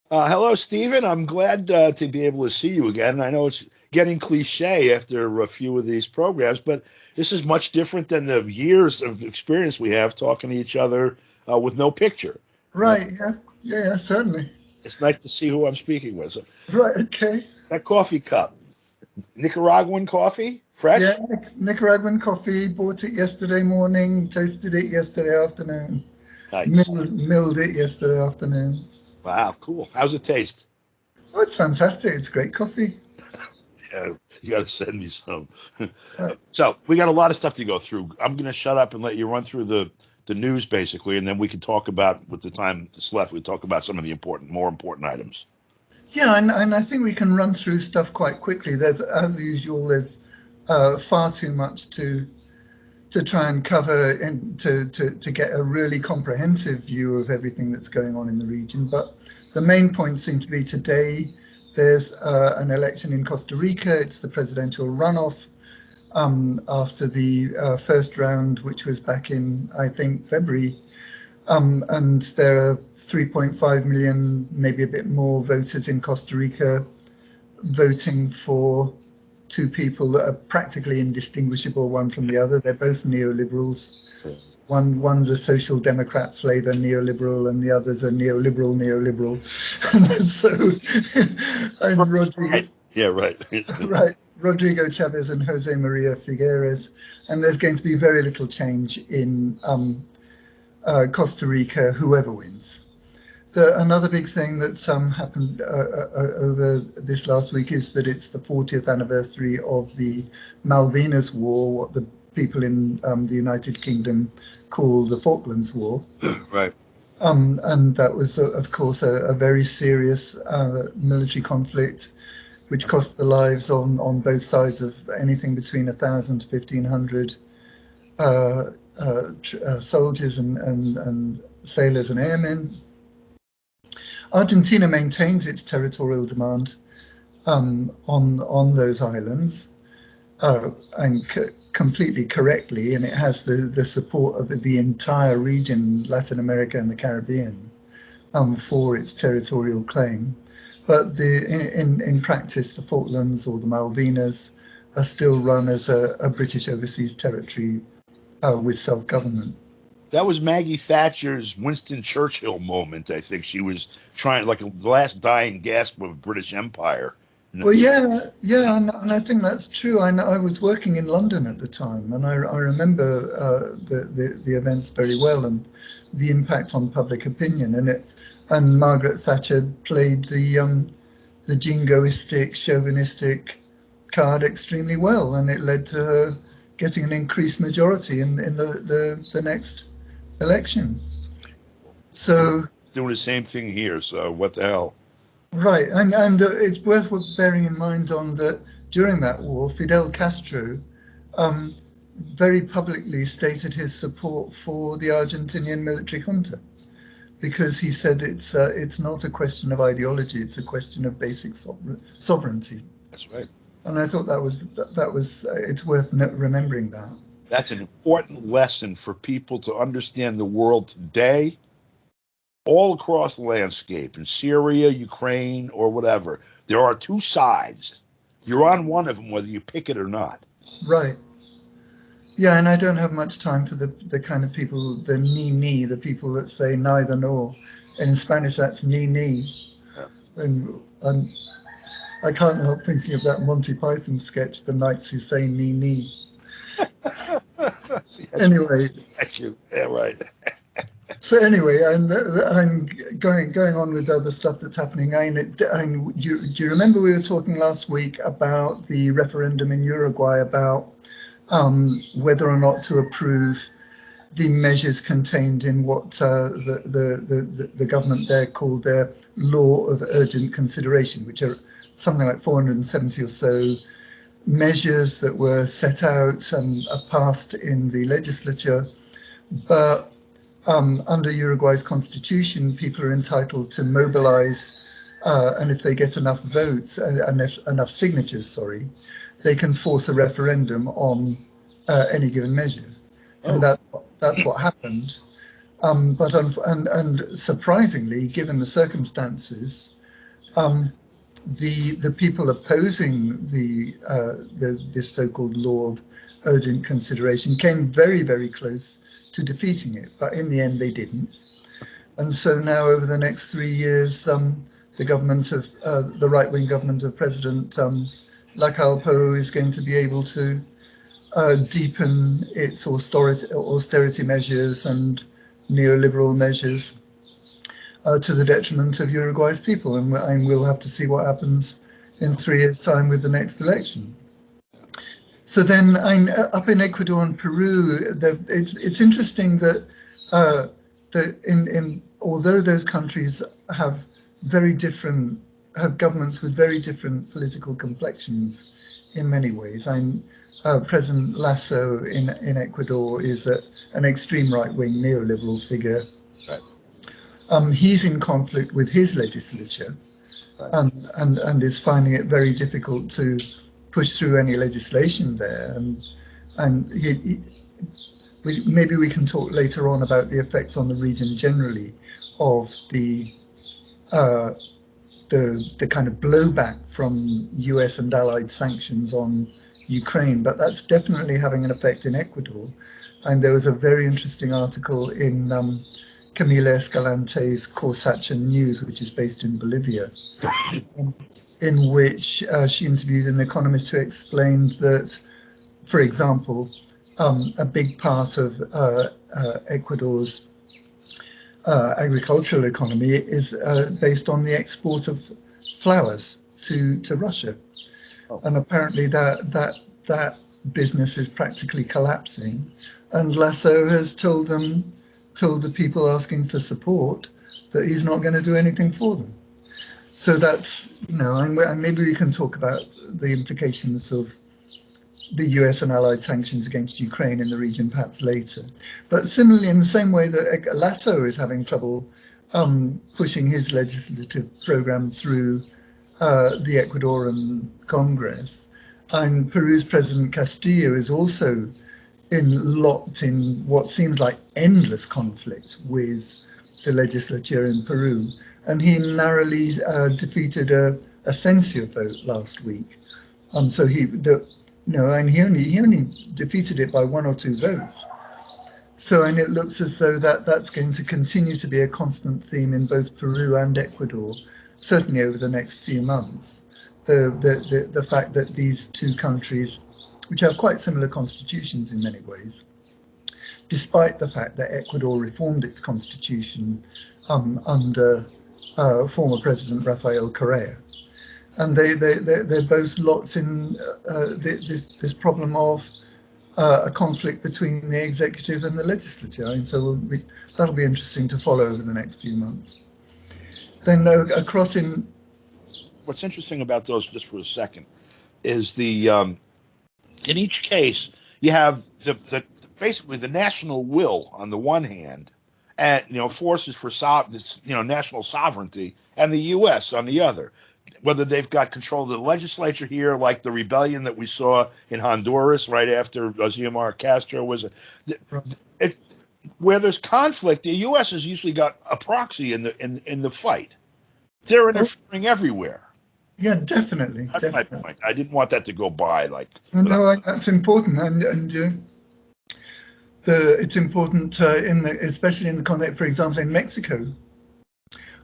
Hello, Stephen. I'm glad to be able to see you again. I know it's getting cliche after a few of these programs, but this is much different than the years of experience we have talking to each other with no picture. Uh, Right, yeah, yeah, certainly. it's nice to see who I'm speaking with. So, Right, okay. that coffee cup, Nicaraguan coffee, Yeah, fresh, Nicaraguan coffee, bought it yesterday morning, toasted it yesterday afternoon, nice. milled it yesterday afternoon. Wow, cool. How's it taste? Oh, it's fantastic. It's great coffee. Yeah, you got to send me some. Right. So we got a lot of stuff to go through. I'm going to shut up and let you run through the news basically, and then we can talk about with the time that's left. We talk about some of the more important items. Yeah, and I think we can run through stuff quite quickly. There's, as usual, there's far too much to try and cover and to get a really comprehensive view of everything that's going on in the region. But the main points seem to be today there's an election in Costa Rica. It's the presidential runoff after the first round, which was back in, I think, February. And there are 3.5 million, maybe a bit more, voters in Costa Rica voting for two people that are practically indistinguishable one from the other. They're both neoliberals. One's a social democrat flavour neoliberal, and the other's a neoliberal. So, and Rodrigo, Right. Yeah, right. right, Rodrigo Chavez and Jose Maria Figueres, and there's going to be very little change in Costa Rica, whoever wins. Another big thing that's happened over this last week is that it's the 40th anniversary of the Malvinas War, what the people in the United Kingdom call the Falklands War. Right. And that was, of course, a very serious military conflict, which cost the lives on both sides of anything between 1,000 to 1,500 soldiers and sailors and airmen. Argentina maintains its territorial demand on those islands, and completely correctly, and it has the support of the entire region, Latin America and the Caribbean, for its territorial claim. But in practice, the Falklands or the Malvinas are still run as a British overseas territory with self-government. That was Maggie Thatcher's Winston Churchill moment. I think she was trying, like, the last dying gasp of British Empire. Well, yeah, and I think that's true. I was working in London at the time, and I remember the events very well and the impact on public opinion. And Margaret Thatcher played the jingoistic, chauvinistic card extremely well, and it led to her getting an increased majority in the next election. So Doing the same thing here. So what the hell? right, and it's worth bearing in mind on that during that war, Fidel Castro um, very publicly stated his support for the Argentinian military junta because he said it's not a question of ideology, it's a question of basic sovereignty. That's right. And I thought that was it's worth remembering that. That's an important lesson for people to understand the world today, all across the landscape in Syria, Ukraine, or whatever. There are two sides. You're on one of them, whether you pick it or not. Right. Yeah, and I don't have much time for the kind of people, the ni, the people that say neither nor. And in Spanish, that's ni. Yeah. And I can't help thinking of that Monty Python sketch, The Knights Who Say Ni. Anyway. Thank you. Yeah, right. So anyway, I'm going on with other stuff that's happening. Do you remember we were talking last week about the referendum in Uruguay about whether or not to approve the measures contained in what the government there called their law of urgent consideration, which are something like 470 or so measures that were set out and passed in the legislature. But under Uruguay's constitution, people are entitled to mobilize, and if they get enough votes, enough signatures, they can force a referendum on any given measure. And that's what happened. But surprisingly, given the circumstances, the people opposing this so-called law of urgent consideration came very, very close to defeating it, but in the end they didn't. And so now, over the next 3 years, the government of the right-wing government of President Lacalle is going to be able to deepen its austerity measures and neoliberal measures to the detriment of Uruguay's people, and we'll have to see what happens in 3 years' time with the next election. So then, up in Ecuador and Peru, it's interesting that although those countries have governments with very different political complexions in many ways. President Lasso in Ecuador is an extreme right-wing neoliberal figure. Right. He's in conflict with his legislature, right, and is finding it very difficult to push through any legislation there. And maybe we can talk later on about the effects on the region generally of the kind of blowback from US and allied sanctions on Ukraine, but that's definitely having an effect in Ecuador. And there was a very interesting article in Camila Escalante's Corsacha News, which is based in Bolivia, in which she interviewed an economist who explained that, for example, a big part of Ecuador's agricultural economy is based on the export of flowers to Russia. Oh. And apparently that business is practically collapsing. And Lasso has told the people asking for support that he's not going to do anything for them. So that's, and maybe we can talk about the implications of the US and allied sanctions against Ukraine in the region perhaps later. But similarly, in the same way that Lasso is having trouble pushing his legislative program through the Ecuadorian Congress, and Peru's President Castillo is also locked in what seems like endless conflict with the legislature in Peru. And he narrowly defeated a censure vote last week. So he only defeated it by 1 or 2 votes. So, and it looks as though that's going to continue to be a constant theme in both Peru and Ecuador, certainly over the next few months. The fact that these two countries, which have quite similar constitutions in many ways, despite the fact that Ecuador reformed its constitution under former President Rafael Correa. And they're both locked in this problem of a conflict between the executive and the legislature. And so that'll be interesting to follow over the next few months. Then across in... What's interesting about those, just for a second, is the in each case you have basically the national will on the one hand, and forces for national sovereignty, and the U.S. on the other. Whether they've got control of the legislature here, like the rebellion that we saw in Honduras right after Xiomara Castro was, where there's conflict, the U.S. has usually got a proxy in the fight. They're interfering everywhere. Yeah, definitely. That's my point. I didn't want that to go by. That's important, and it's important especially in the context, for example, in Mexico.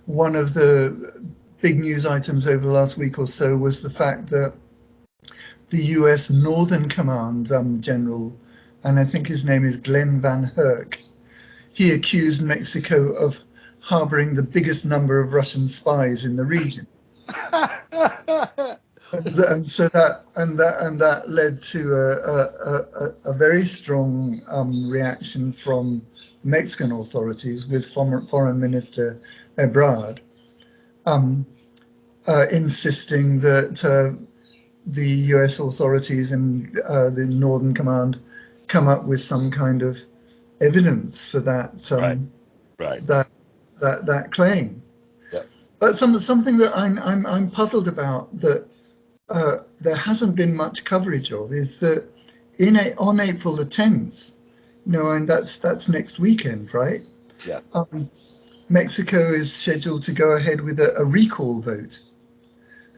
One of the big news items over the last week or so was the fact that the US Northern Command General, and I think his name is Glenn Van Herk, he accused Mexico of harboring the biggest number of Russian spies in the region. and so that led to a very strong reaction from Mexican authorities, with Foreign Minister Ebrard insisting that the US authorities and the Northern Command come up with some kind of evidence for that that claim. Yeah. But something that I'm puzzled about that there hasn't been much coverage of is that on April the 10th, and that's next weekend, right? Yeah. Mexico is scheduled to go ahead with a recall vote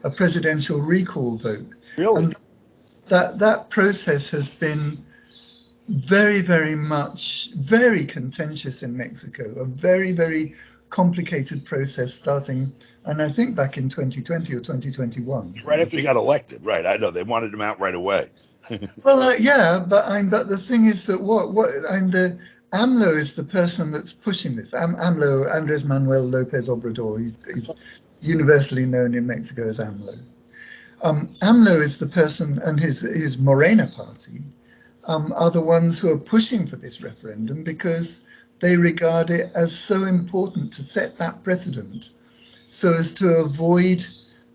a presidential recall vote. Really? And that process has been very, very much, very contentious in Mexico, a very, very complicated process starting, and I think back in 2020 or 2021. Right after he got elected, right? I know they wanted him out right away. Well, yeah, but the thing is that the AMLO is the person that's pushing this. AMLO, Andres Manuel Lopez Obrador, he's universally known in Mexico as AMLO. AMLO is the person, and his Morena party are the ones who are pushing for this referendum because they regard it as so important to set that precedent so as to avoid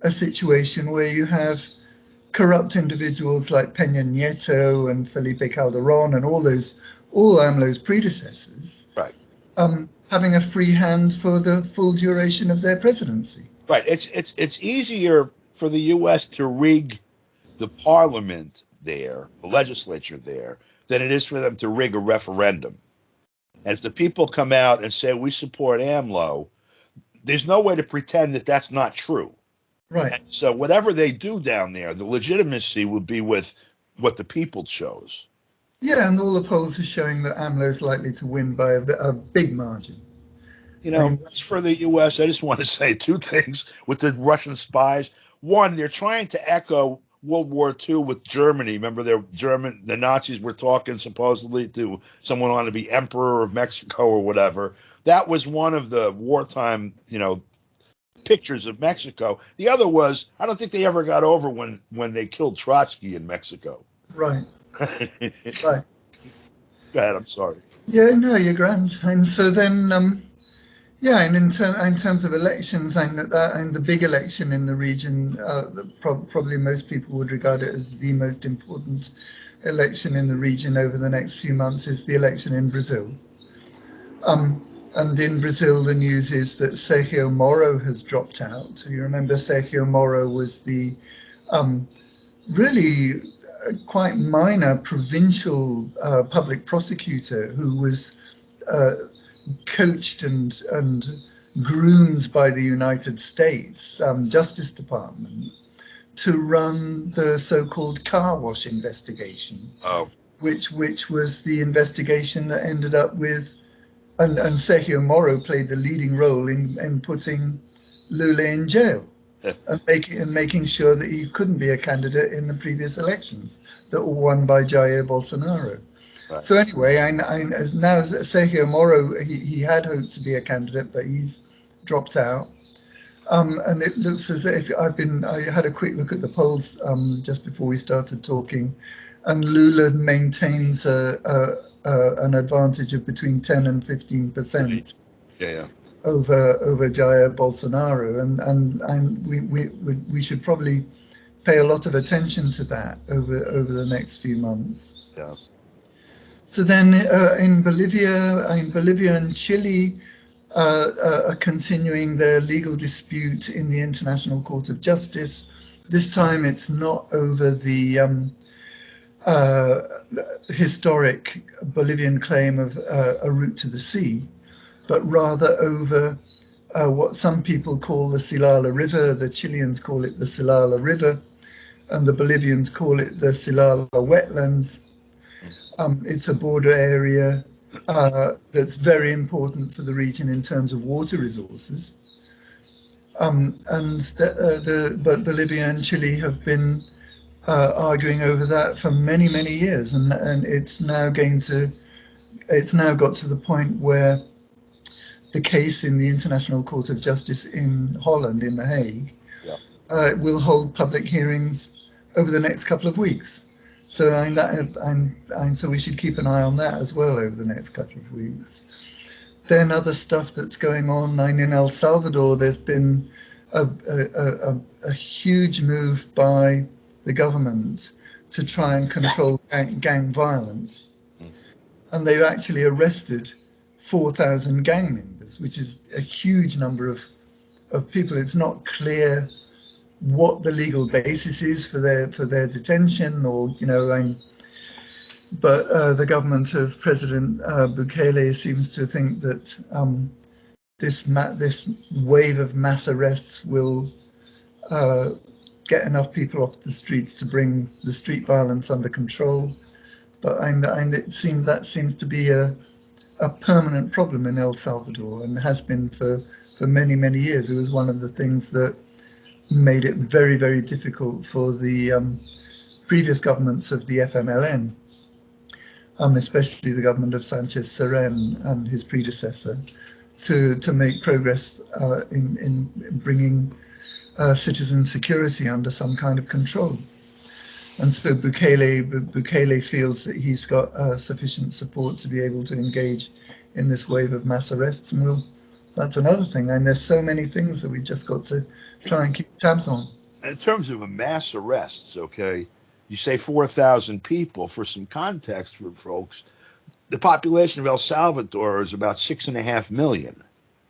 a situation where you have corrupt individuals like Peña Nieto and Felipe Calderón and all AMLO's predecessors, Right. Having a free hand for the full duration of their presidency. Right. It's easier for the U.S. to rig the parliament there, the legislature there, than it is for them to rig a referendum. And if the people come out and say we support AMLO, there's no way to pretend that that's not true. Right. And so whatever they do down there, the legitimacy would be with what the people chose. Yeah, and all the polls are showing that AMLO is likely to win by a big margin. You know, as for the U.S., I just want to say two things with the Russian spies. One, they're trying to echo World War II with Germany. Remember, the Nazis were talking supposedly to someone wanted to be emperor of Mexico or whatever. That was one of the wartime, pictures of Mexico. The other was, I don't think they ever got over when they killed Trotsky in Mexico. Right. Right. Go ahead. I'm sorry. Yeah, no, you're grand. And so then, and in terms of elections, and the big election in the region, probably most people would regard it as the most important election in the region over the next few months is the election in Brazil. And in Brazil, the news is that Sergio Moro has dropped out. You remember Sergio Moro was the really quite minor provincial public prosecutor who was coached and groomed by the United States Justice Department to run the so-called car wash investigation, which was the investigation that ended up with, and Sergio Moro played the leading role in putting Lula in jail and making sure that he couldn't be a candidate in the previous elections that were won by Jair Bolsonaro. Right. So anyway, now Sergio Moro, he had hoped to be a candidate, but he's dropped out. And it looks as if I had a quick look at the polls just before we started talking, and Lula maintains an advantage of between 10 and 15%. Yeah. Over Jair Bolsonaro, and we should probably pay a lot of attention to that over the next few months. Yeah. So then in Bolivia and Chile are continuing their legal dispute in the International Court of Justice. This time it's not over the historic Bolivian claim of a route to the sea, but rather over what some people call the Silala River. The Chileans call it the Silala River, and the Bolivians call it the Silala Wetlands. It's a border area that's very important for the region in terms of water resources. But Bolivia and Chile have been arguing over that for many, many years, and it's now got to the point where the case in the International Court of Justice in Holland, in The Hague, will hold public hearings over the next couple of weeks. So so we should keep an eye on that as well over the next couple of weeks. Then other stuff that's going on. In El Salvador, there's been a huge move by the government to try and control gang violence. And they've actually arrested 4,000 gang members, which is a huge number of people. It's not clear what the legal basis is for their detention, but the government of President Bukele seems to think that this wave of mass arrests will get enough people off the streets to bring the street violence under control. But it seems to be a permanent problem in El Salvador, and has been for many, many years. It was one of the things that made it very, very difficult for the previous governments of the FMLN, especially the government of Sanchez Seren and his predecessor, to make progress in bringing citizen security under some kind of control. And so Bukele feels that he's got sufficient support to be able to engage in this wave of mass arrests. And that's another thing. And there's so many things that we've just got to try and keep tabs on. In terms of a mass arrests, okay, you say 4,000 people. For some context for folks, the population of El Salvador is about 6.5 million.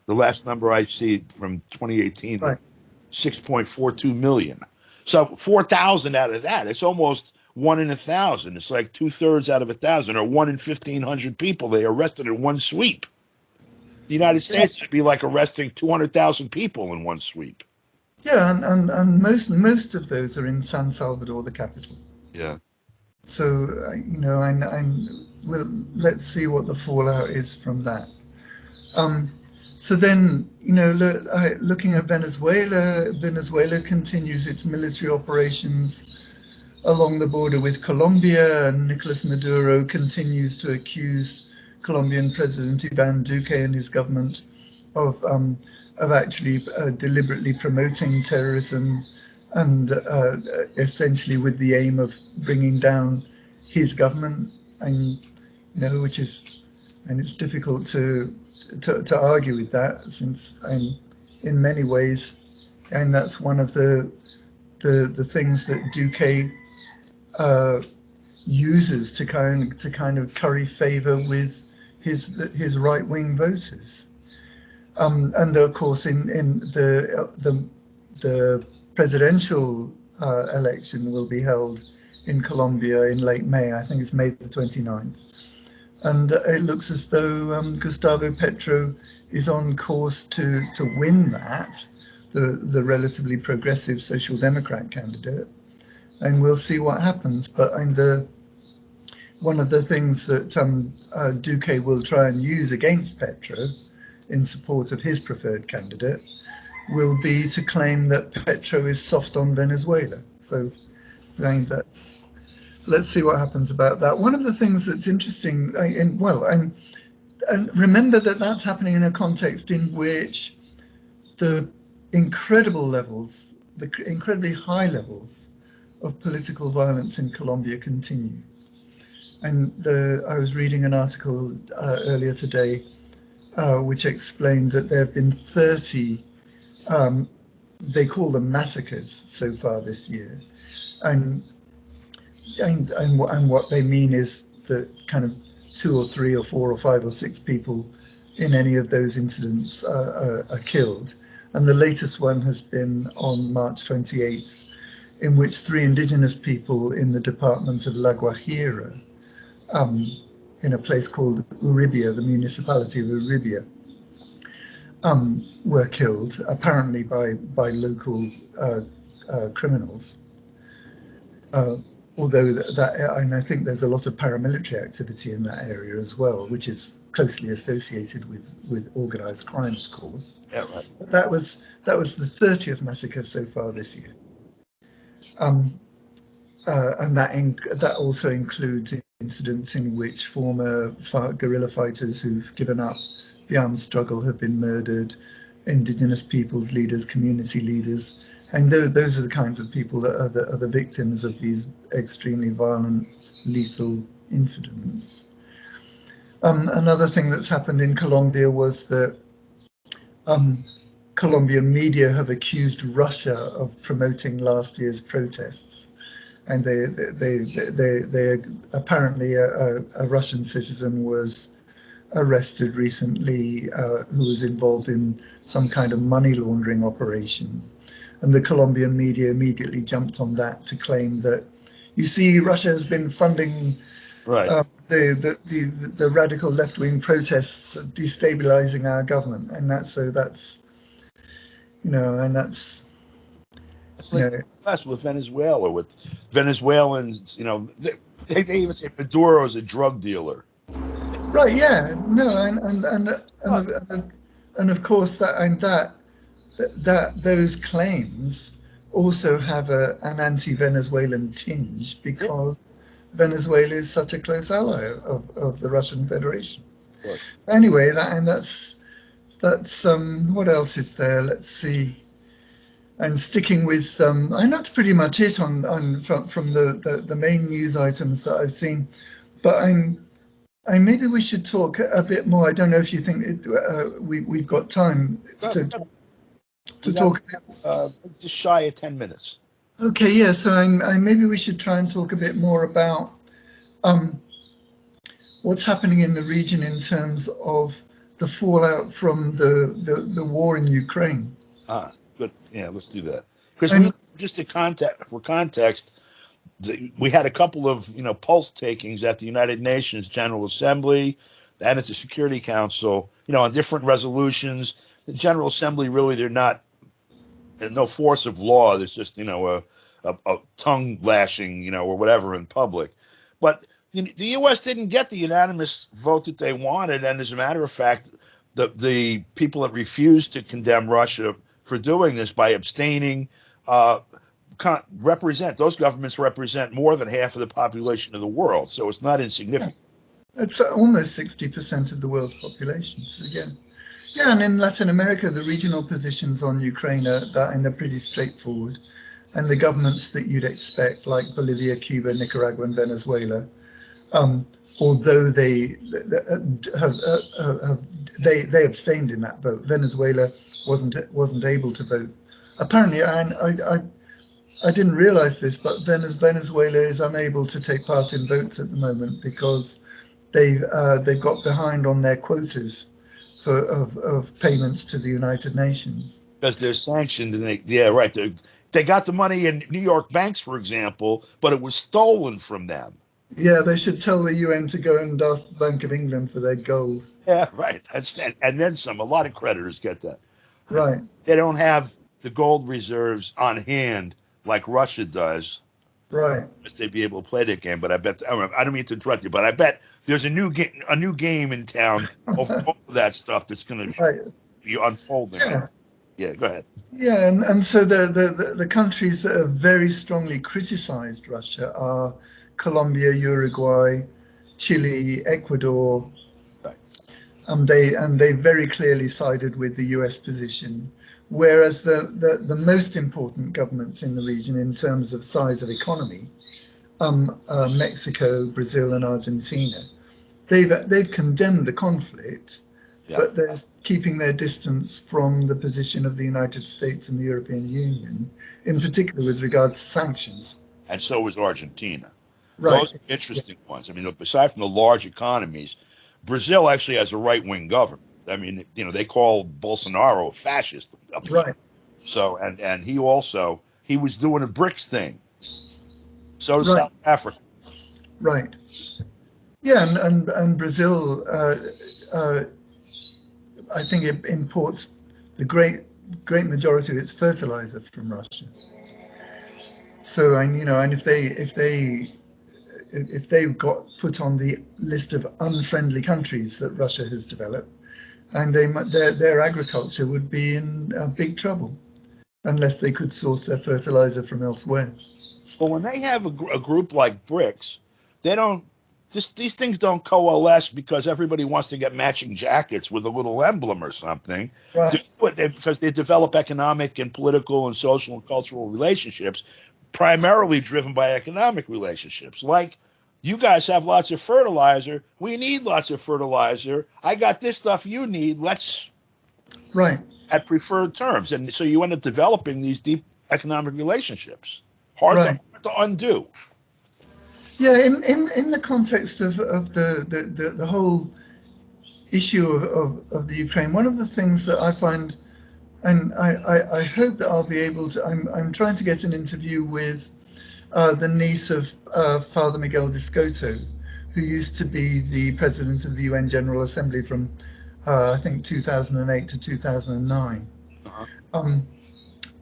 The last number I see from 2018, right. 6.42 million. So 4,000 out of that, it's almost 1 in 1,000. It's like 2/3 out of 1,000, or 1 in 1,500 people they arrested in one sweep. The United States would be like arresting 200,000 people in one sweep. Yeah, and most of those are in San Salvador, the capital. Yeah. So let's see what the fallout is from that. So then, looking at Venezuela continues its military operations along the border with Colombia, and Nicolas Maduro continues to accuse Colombian President Iván Duque and his government of actually deliberately promoting terrorism, and essentially with the aim of bringing down his government, and it's difficult to argue with that, since in many ways, and that's one of the things that Duque uses to kind of curry favor with his right-wing voters. And of course, in the presidential election will be held in Colombia in late May. I think it's May the 29th. And it looks as though Gustavo Petro is on course to win that, the relatively progressive Social Democrat candidate. And we'll see what happens. But one of the things that Duque will try and use against Petro in support of his preferred candidate will be to claim that Petro is soft on Venezuela. So I think let's see what happens about that. One of the things that's interesting, and remember that that's happening in a context in which the incredibly high levels of political violence in Colombia continue. And I was reading an article earlier today which explained that there have been 30, they call them massacres so far this year. And what they mean is that kind of 2 or 3 or 4 or 5 or 6 people in any of those incidents are killed. And the latest one has been on March 28th, in which 3 indigenous people in the department of La Guajira, in a place called Uribia, the municipality of Uribia, were killed, apparently by local criminals. Although and I think there's a lot of paramilitary activity in that area as well, which is closely associated with organised crime, of course. Yeah, right. That was the 30th massacre so far this year, and that also includes incidents in which former guerrilla fighters who've given up the armed struggle have been murdered, indigenous peoples leaders, community leaders. And those are the kinds of people that are the victims of these extremely violent, lethal incidents. Another thing that's happened in Colombia was that Colombian media have accused Russia of promoting last year's protests, and they apparently a Russian citizen was arrested recently who was involved in some kind of money laundering operation. And the Colombian media immediately jumped on that to claim that, you see, Russia has been funding the radical left-wing protests, destabilizing our government, and that's less with Venezuela, with Venezuelans. They even say Maduro is a drug dealer. Right. Yeah. No. And of course that those claims also have an anti-Venezuelan tinge because Venezuela is such a close ally of the Russian Federation. Anyway, that's what else is there? Let's see. And sticking with and that's pretty much it from the main news items that I've seen. But maybe we should talk a bit more. I don't know if you think we've got time to talk. Just shy of 10 minutes. Okay, yeah. So maybe we should try and talk a bit more about what's happening in the region in terms of the fallout from the war in Ukraine. Good. Yeah, let's do that. Because for context, we had a couple of pulse takings at the United Nations General Assembly and at the Security Council. On different resolutions. The General Assembly really there's no force of law. There's just a tongue lashing or whatever in public. But the U.S. didn't get the unanimous vote that they wanted, and as a matter of fact, the people that refused to condemn Russia for doing this by abstaining those governments represent more than half of the population of the world, so it's not insignificant. It's almost 60% of the world's population. So and in Latin America, the regional positions on Ukraine are pretty straightforward, and the governments that you'd expect, like Bolivia, Cuba, Nicaragua, and Venezuela, although they abstained in that vote. Venezuela wasn't able to vote. Apparently, I didn't realize this, but Venezuela is unable to take part in votes at the moment because they've got behind on their quotas of payments to the United Nations. Because they're sanctioned, and they got the money in New York banks, for example, but it was stolen from them. Yeah, they should tell the UN to go and ask the Bank of England for their gold. Yeah, right. And then some. A lot of creditors get that. Right. They don't have the gold reserves on hand like Russia does. Right. They'd be able to play that game. But I bet I don't mean to interrupt you, but I bet there's a new game in town of all of that stuff that's going to be unfolding. Yeah, go ahead. Yeah, and so the countries that have very strongly criticized Russia are Colombia, Uruguay, Chile, Ecuador. Right. They very clearly sided with the US position, whereas the most important governments in the region in terms of size of economy, Mexico, Brazil, and Argentina, they've condemned the conflict, but they're keeping their distance from the position of the United States and the European Union, in particular with regard to sanctions. And so is Argentina. Right. Those are interesting ones. I mean, aside from the large economies, Brazil actually has a right-wing government. I mean, they call Bolsonaro a fascist. Right. So, and he was doing a BRICS thing. So does South Africa. Right. Yeah, and Brazil, I think it imports the great majority of its fertilizer from Russia. So, and if they got put on the list of unfriendly countries that Russia has developed, and their agriculture would be in big trouble unless they could source their fertilizer from elsewhere. But when they have a group like BRICS, these things don't coalesce because everybody wants to get matching jackets with a little emblem or something. Right. Because they develop economic and political and social and cultural relationships, primarily driven by economic relationships. Like, you guys have lots of fertilizer. We need lots of fertilizer. I got this stuff you need. Let's at preferred terms. And so you end up developing these deep economic relationships. Hard to undo. Yeah, in the context of the whole issue of the Ukraine, one of the things that I find, and I hope that I'll be able to, I'm trying to get an interview with the niece of Father Miguel Descoto, who used to be the president of the UN General Assembly from I think 2008 to 2009. Uh-huh.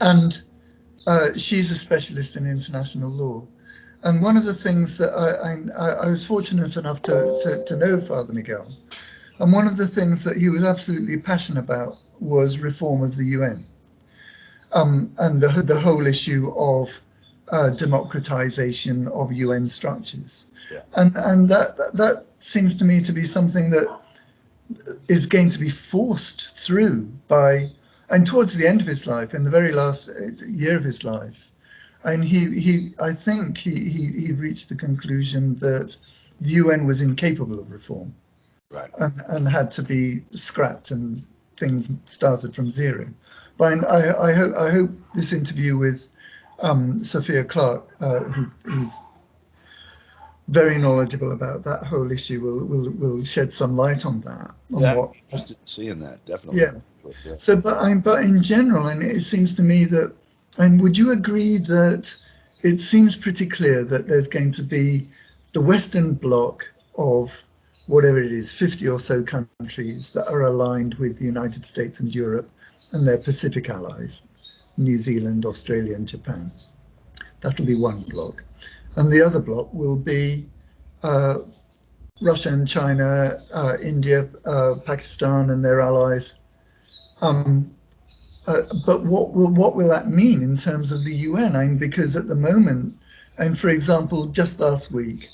And she's a specialist in international law. And one of the things that I was fortunate enough to know Father Miguel, and one of the things that he was absolutely passionate about was reform of the UN, and the whole issue of democratization of UN structures. Yeah. And that seems to me to be something that is going to be forced through by, and towards the end of his life, in the very last year of his life, and I think he reached the conclusion that the UN was incapable of reform, right, and had to be scrapped and things started from zero. But I hope this interview with Sophia Clark, who's very knowledgeable about that whole issue, will shed some light on that. I'm interested in seeing that, definitely. Yeah. So, but in general, and it seems to me that, and would you agree that it seems pretty clear that there's going to be the Western Bloc of whatever it is, 50 or so countries that are aligned with the United States and Europe and their Pacific allies, New Zealand, Australia and Japan. That'll be one bloc. And the other bloc will be Russia and China, India, Pakistan and their allies. But what will that mean in terms of the UN? I mean, because at the moment, and for example, just last week,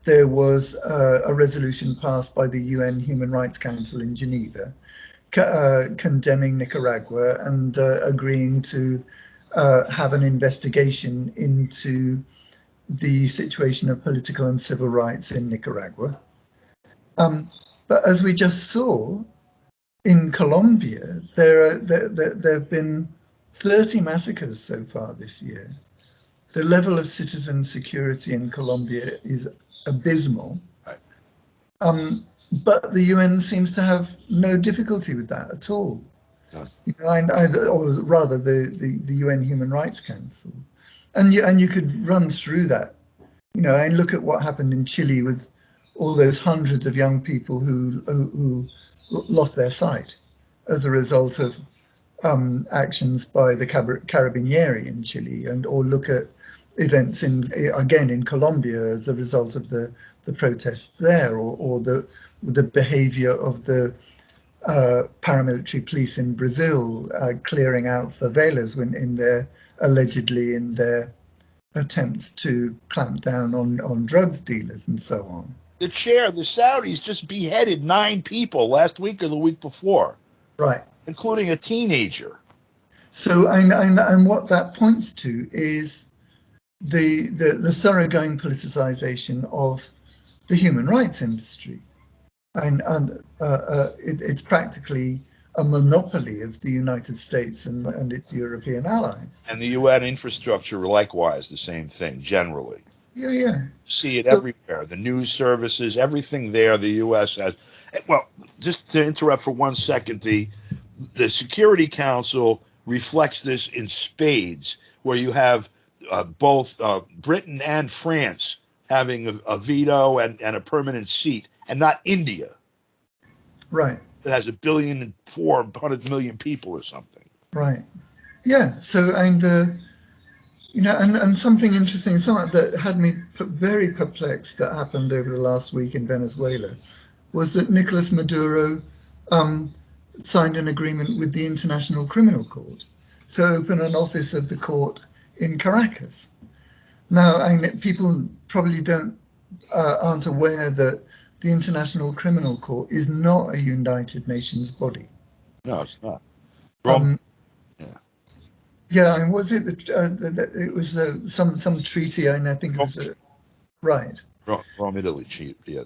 there was a resolution passed by the UN Human Rights Council in Geneva condemning Nicaragua and agreeing to have an investigation into the situation of political and civil rights in Nicaragua. But as we just saw, in Colombia, there have been 30 massacres so far this year. The level of citizen security in Colombia is abysmal. Right. But the UN seems to have no difficulty with that at all. No. You know, or rather, the UN Human Rights Council, and you could run through that, you know, and look at what happened in Chile with all those hundreds of young people who lost their sight as a result of actions by the Carabinieri in Chile, or look at events in Colombia as a result of the protests there, or the behavior of the paramilitary police in Brazil clearing out favelas allegedly in their attempts to clamp down on drugs dealers and so on. The Saudis just beheaded 9 people last week or the week before. Right. Including a teenager. So, and what that points to is the thoroughgoing politicization of the human rights industry. And it's practically a monopoly of the United States and its European allies. And the UN infrastructure, likewise, the same thing, generally. Yeah. See it everywhere. The news services, everything there, the U.S. has. Well, just to interrupt for 1 second, the Security Council reflects this in spades, where you have both Britain and France having a veto and a permanent seat, and not India. Right. That has 1.4 billion people or something. Right. Yeah. So, and and something interesting, something that had me very perplexed that happened over the last week in Venezuela was that Nicolas Maduro signed an agreement with the International Criminal Court to open an office of the court in Caracas. Now, people probably aren't aware that the International Criminal Court is not a United Nations body. No, it's not. Yeah, and was it? It was some treaty, and I think it was right. Rome, Italy, yeah,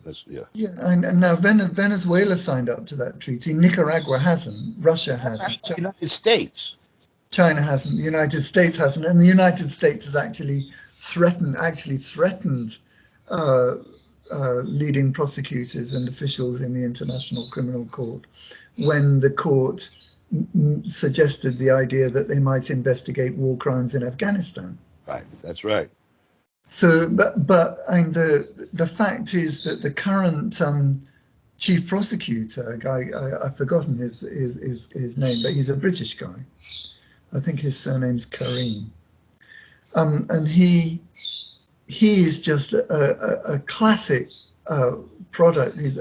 Yeah, and now Venezuela signed up to that treaty. Nicaragua hasn't. Russia hasn't. The United States. China hasn't. The United States hasn't, and the United States has actually threatened leading prosecutors and officials in the International Criminal Court when the court suggested the idea that they might investigate war crimes in Afghanistan. Right, that's right. So, but the fact is that the current chief prosecutor, a guy, I've forgotten his name, but he's a British guy. I think his surname's Karim. and he is just a classic product. He's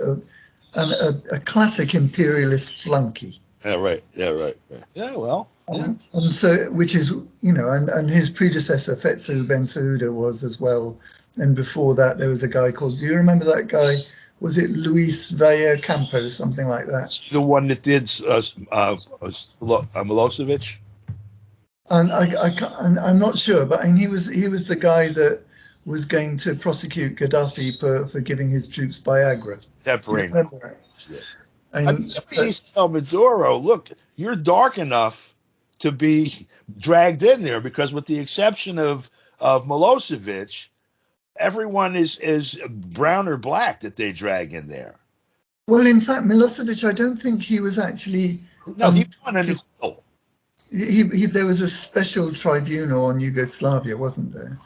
a classic imperialist flunky. Yeah, right. Yeah, right. Yeah, well. Yeah. And so, which is, and his predecessor, Fatso Bensouda, was as well. And before that, there was a guy called, do you remember that guy? Was it Luis Valle Campos, something like that? The one that did Milosevic? I'm not sure, but he was the guy that was going to prosecute Gaddafi for giving his troops Viagra. That brain. Remember? Yeah. He's tell Maduro, look, you're dark enough to be dragged in there, because with the exception of Milosevic, everyone is brown or black that they drag in there. Well, in fact, Milosevic, I don't think he was actually. No, he won an acquittal. There was a special tribunal on Yugoslavia, wasn't there?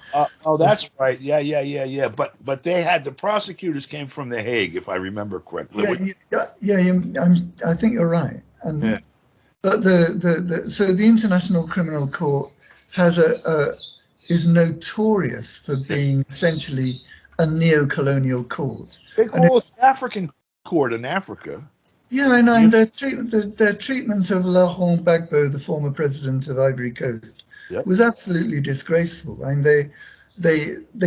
Oh, that's right. Yeah. But they had, the prosecutors came from The Hague, if I remember correctly. I think you're right. And yeah. But so the International Criminal Court is notorious for being essentially a neo-colonial court. They call it the African court in Africa. Yeah, I know. And their treatment of Laurent Gbagbo, the former president of Ivory Coast, was absolutely disgraceful. And they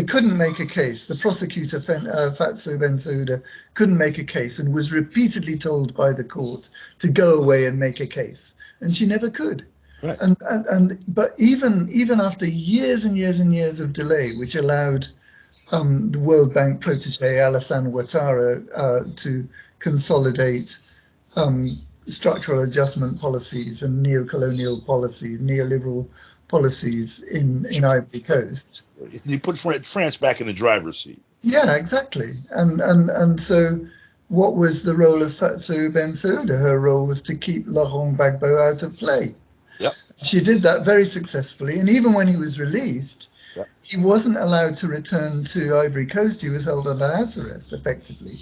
couldn't make a case. The prosecutor, Fatso Bensouda, couldn't make a case and was repeatedly told by the court to go away and make a case, and she never could. Right. But even after years and years and years of delay, which allowed the World Bank protege Alassane Ouattara to consolidate structural adjustment policies and neo-colonial policies, neoliberal policies in Ivory Coast. You put France back in the driver's seat. Yeah, exactly. And so what was the role of Fatso Bensouda? Her role was to keep Laurent Gbagbo out of play. Yep. She did that very successfully. And even when he was released, he wasn't allowed to return to Ivory Coast. He was held under house arrest, effectively.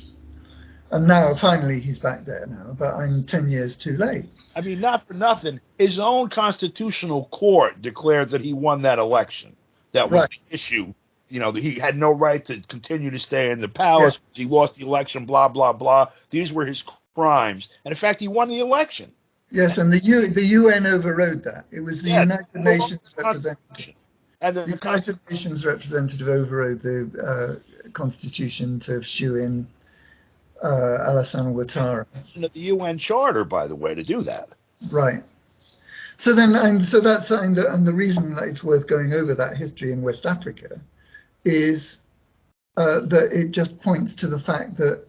And now, finally, he's back there now, but I'm 10 years too late. I mean, not for nothing, his own constitutional court declared that he won that election. That was the issue. He had no right to continue to stay in the palace. Yeah. He lost the election, blah, blah, blah. These were his crimes. And in fact, he won the election. Yes, and the UN overrode that. It was the United Nations representative. And the United Nations representative overrode the Constitution to shoo in Alassane Ouattara. The UN Charter, by the way, to do that. Right. So then, and the reason that it's worth going over that history in West Africa is that it just points to the fact that,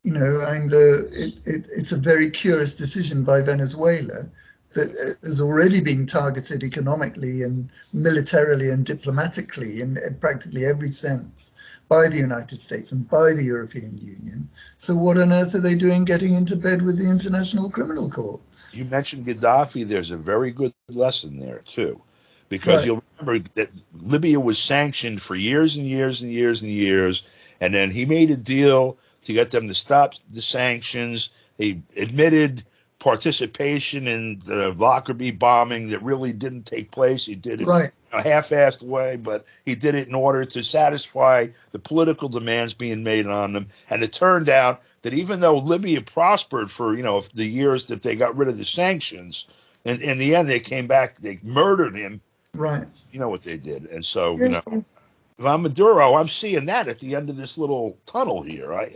it's a very curious decision by Venezuela that has already been targeted economically and militarily and diplomatically in practically every sense by the United States and by the European Union. So what on earth are they doing getting into bed with the International Criminal Court? You mentioned Gaddafi. There's a very good lesson there, too, because you'll remember that Libya was sanctioned for years and years and years and years, and then he made a deal to get them to stop the sanctions. He admitted participation in the Lockerbie bombing that really didn't take place. He did it in a half-assed way, but he did it in order to satisfy the political demands being made on them. And it turned out that even though Libya prospered for, the years that they got rid of the sanctions, and in the end they came back, they murdered him. Right. You know what they did. And so, if I'm Maduro, I'm seeing that at the end of this little tunnel here. I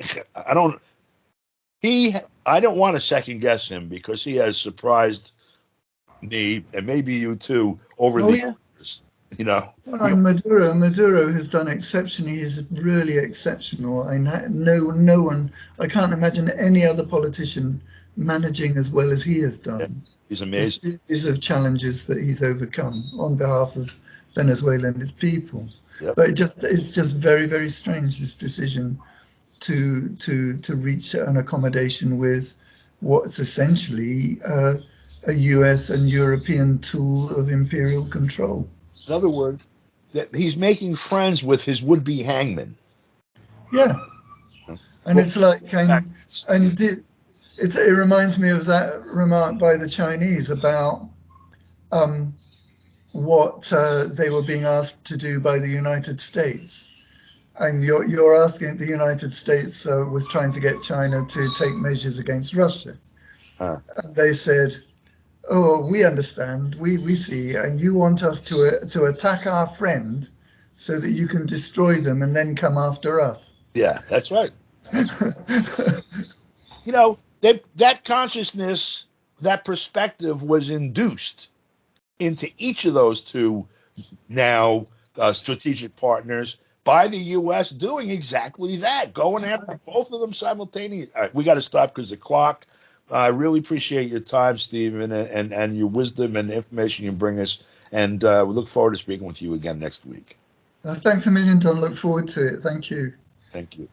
don't want to second guess him, because he has surprised me and maybe you too over the years. Maduro has done exceptionally. He's really exceptional. No one. I can't imagine any other politician managing as well as he has done. Yeah, he's amazing. The series of challenges that he's overcome on behalf of Venezuela and its people. Yep. But it's just very, very strange, this decision to reach an accommodation with what's essentially a US and European tool of imperial control. In other words, that he's making friends with his would-be hangman. Yeah, and it's like, it reminds me of that remark by the Chinese about what they were being asked to do by the United States. And you're asking the United States was trying to get China to take measures against Russia. And they said, oh, we understand, we see, and you want us to attack our friend so that you can destroy them and then come after us. Yeah, that's right. You know, that consciousness, that perspective was induced into each of those two now strategic partners by the U.S. doing exactly that, going after both of them simultaneously. All right, we got to stop because of the clock. I really appreciate your time, Stephen, and your wisdom and information you bring us. And we look forward to speaking with you again next week. Thanks a million, Don. Look forward to it. Thank you. Thank you.